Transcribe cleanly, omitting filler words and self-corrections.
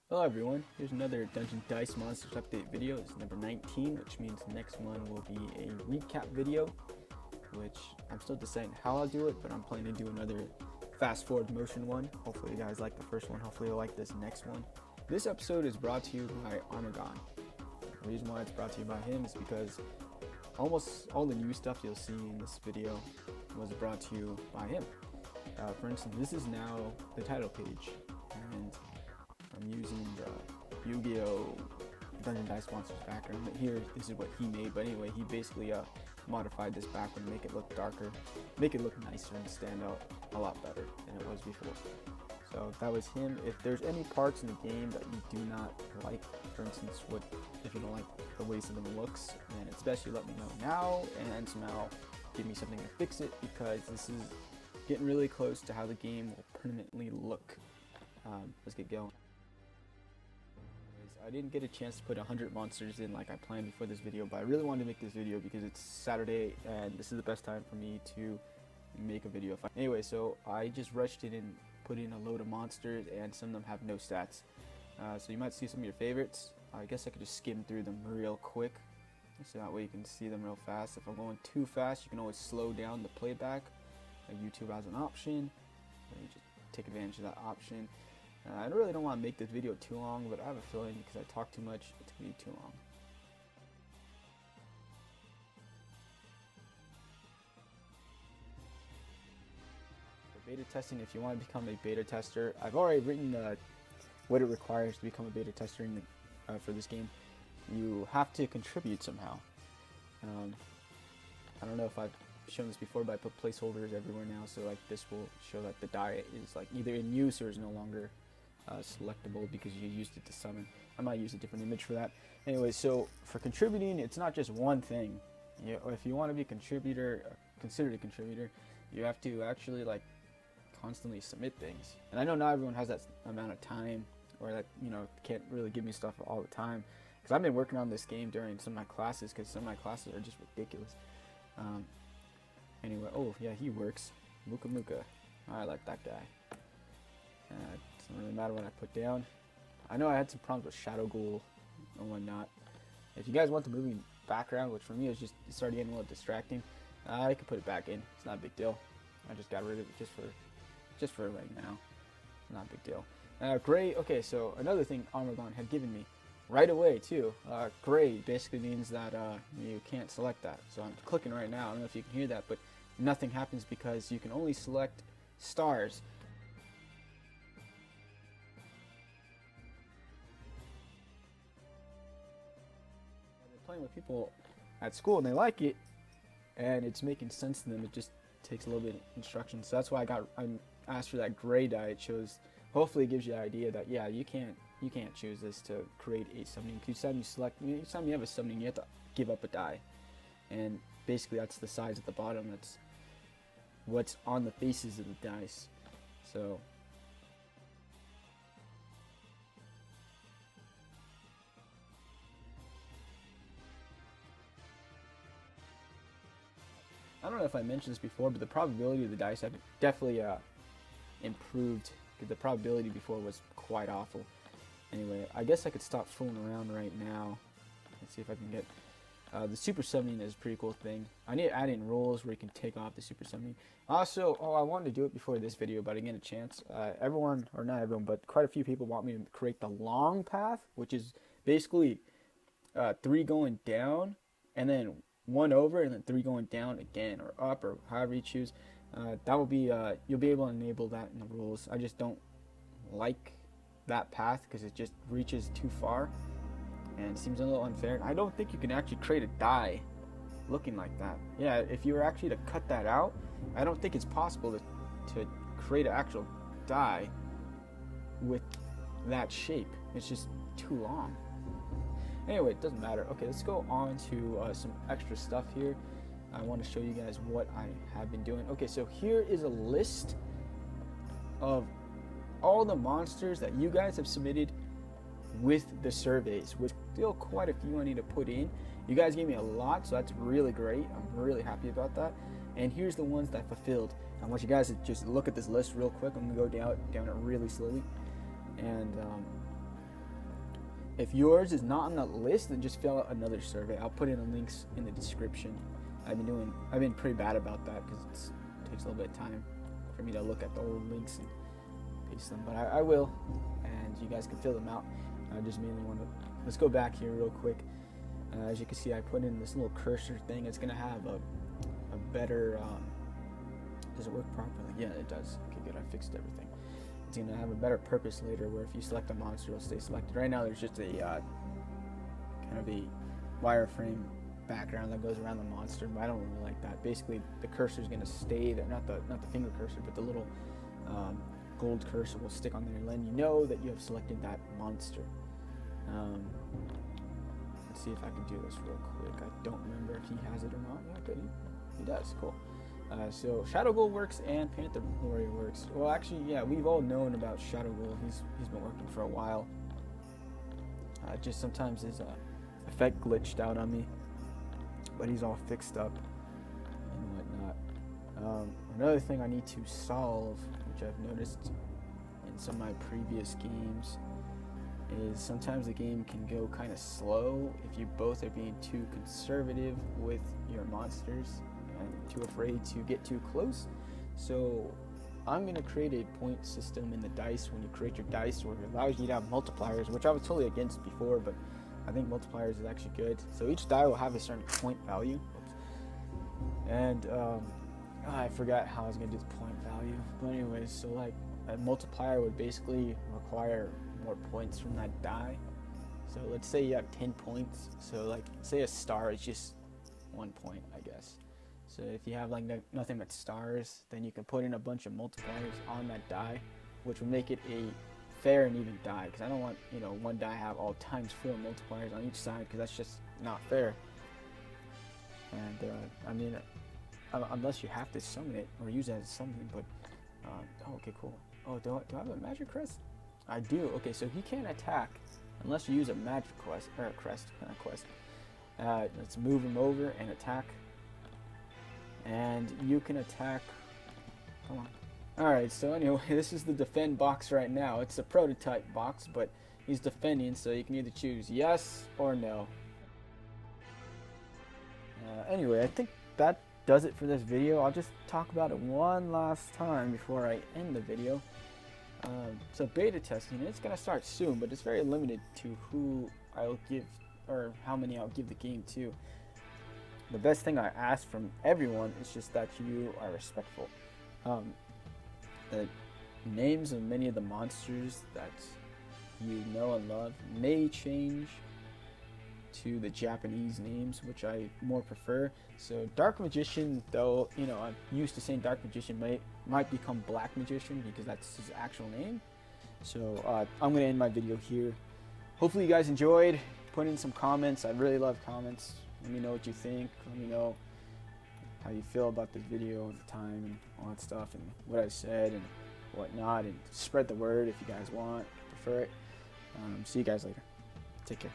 Hello everyone, here's another Dungeon Dice Monsters update video. It's number 19, which means the next one will be a recap video, which I'm still deciding how I'll do it, but I'm planning to do another fast forward motion one. Hopefully you guys like the first one, hopefully you'll like this next one. This episode is brought to you by Armagon. The reason why it's brought to you by him is because almost all the new stuff you'll see in this video was brought to you by him. For instance, this is now the title page, and I'm using the Yu-Gi-Oh! Dungeon Dice Monsters background. But here, this is what he made. But anyway, he basically modified this background to make it look darker, make it look nicer, and stand out a lot better than it was before. So that was him. If there's any parts in the game that you do not like, for instance, if you don't like the way something looks, then especially let me know now, and somehow give me something to fix it, because this is getting really close to how the game will permanently look. Let's get going. I didn't get a chance to put 100 monsters in like I planned before this video, but I really wanted to make this video because it's Saturday and this is the best time for me to make a video. Anyway, so I just rushed in and put in a load of monsters, and some of them have no stats. So you might see some of your favorites. I guess I could just skim through them real quick, so that way you can see them real fast. If I'm going too fast, you can always slow down the playback. YouTube has an option, you just take advantage of that option. I really don't want to make this video too long, but I have a feeling because I talk too much, it's going to be too long. For beta testing, if you want to become a beta tester, I've already written what it requires to become a beta tester for this game. You have to contribute somehow. I don't know if I've shown this before, but I put placeholders everywhere now, so like this will show that the die is like either in use or is no longer selectable because you used it to summon. I might use a different image for that. Anyway, so for contributing, it's not just one thing. If you want to be a contributor, considered a contributor, you have to actually like constantly submit things. And I know not everyone has that amount of time, or that can't really give me stuff all the time, because I've been working on this game during some of my classes, because some of my classes are just ridiculous. Anyway, oh yeah, he works. Muka. I like that guy. It doesn't really matter what I put down. I know I had some problems with Shadow Ghoul and whatnot. If you guys want the movie background, which for me is it started getting a little distracting, I could put it back in. It's not a big deal. I just got rid of it just for right now. Not a big deal. Gray. Okay, so another thing Armagon had given me right away too. Gray basically means that you can't select that. So I'm clicking right now. I don't know if you can hear that, but nothing happens because you can only select stars. Playing with people at school and they like it, and it's making sense to them. It just takes a little bit of instruction. So that's why I asked for that gray die. It shows, hopefully it gives you the idea that yeah, you can't choose this to create a summoning. Anytime you have a summoning, you have to give up a die, and basically that's the size at the bottom. That's what's on the faces of the dice. So I don't know if I mentioned this before, but the probability of the dice have definitely improved. The probability before was quite awful. Anyway, I guess I could stop fooling around right now. Let's see if I can get the super summoning is a pretty cool thing. I need to add in rules where you can take off the super summoning. Also, I wanted to do it before this video, but I didn't get a chance. Everyone, or not everyone, but quite a few people want me to create the long path, which is basically 3 going down, and then 1 over, and then 3 going down again, or up, or however you choose. That will be you'll be able to enable that in the rules. I just don't like that path because it just reaches too far and it seems a little unfair. I don't think you can actually create a die looking like that. Yeah, if you were actually to cut that out, I don't think it's possible to create an actual die with that shape. It's just too long. Anyway, it doesn't matter. Okay, let's go on to some extra stuff here. I want to show you guys what I have been doing. Okay, so here is a list of all the monsters that you guys have submitted with the surveys, with still quite a few I need to put in. You guys gave me a lot, so that's really great. I'm really happy about that. And here's the ones that fulfilled. I want you guys to just look at this list real quick. I'm gonna go down it really slowly. And If yours is not on that list, then just fill out another survey. I'll put in the links in the description. I've been pretty bad about that because it takes a little bit of time for me to look at the old links and paste them, but I will, and you guys can fill them out. I just mainly want to, let's go back here real quick. As you can see, I put in this little cursor thing. It's gonna have a better, does it work properly? Yeah, it does. Okay, good, I fixed everything. It's gonna have a better purpose later, where if you select a monster, it'll stay selected. Right now, there's just a kind of a wireframe background that goes around the monster, but I don't really like that. Basically, the cursor is gonna stay there, not the finger cursor, but the little gold cursor will stick on there, letting you know that you have selected that monster. Let's see if I can do this real quick. I don't remember if he has it or not. Yeah, good. He does. Cool. So Shadow Ghoul works and Panther Warrior works. Well, actually, yeah, we've all known about Shadow Ghoul. He's been working for a while. Just sometimes his effect glitched out on me, but he's all fixed up and whatnot. Another thing I need to solve, which I've noticed in some of my previous games, is sometimes the game can go kind of slow if you both are being too conservative with your monsters and too afraid to get too close. So I'm going to create a point system in the dice when you create your dice, where it allows you to have multipliers, which I was totally against before, but I think multipliers is actually good. So each die will have a certain point value. And I forgot how I was going to do the point value. But anyways, so like a multiplier would basically require more points from that die. So let's say you have 10 points. So like say a star is just 1 point, I guess. So if you have like nothing but stars, then you can put in a bunch of multipliers on that die, which will make it a fair and even die, because I don't want, you know, one die have all times 4 multipliers on each side, because that's just not fair. And I mean, unless you have to summon it or use it as something, but oh, okay, cool. Oh, do I have a magic crest? I do. Okay, so he can't attack unless you use a magic quest or a crest quest. Let's move him over and attack. And you can attack. Come on. Alright, so anyway, this is the defend box right now. It's a prototype box, but he's defending, so you can either choose yes or no. Anyway, I think that does it for this video. I'll just talk about it one last time before I end the video. So beta testing, it's going to start soon, but it's very limited to who I'll give, or how many I'll give the game to. The best thing I ask from everyone is just that you are respectful. The names of many of the monsters that you know and love may change to the Japanese names, which I more prefer. So Dark Magician, though, you know, I'm used to saying Dark Magician, might become Black Magician because that's his actual name. So I'm going to end my video here. Hopefully you guys enjoyed. Put in some comments. I really love comments. Let me know what you think. Let me know how you feel about this video at the time and all that stuff, and what I said and whatnot, and spread the word if you guys want, prefer it. See you guys later. Take care.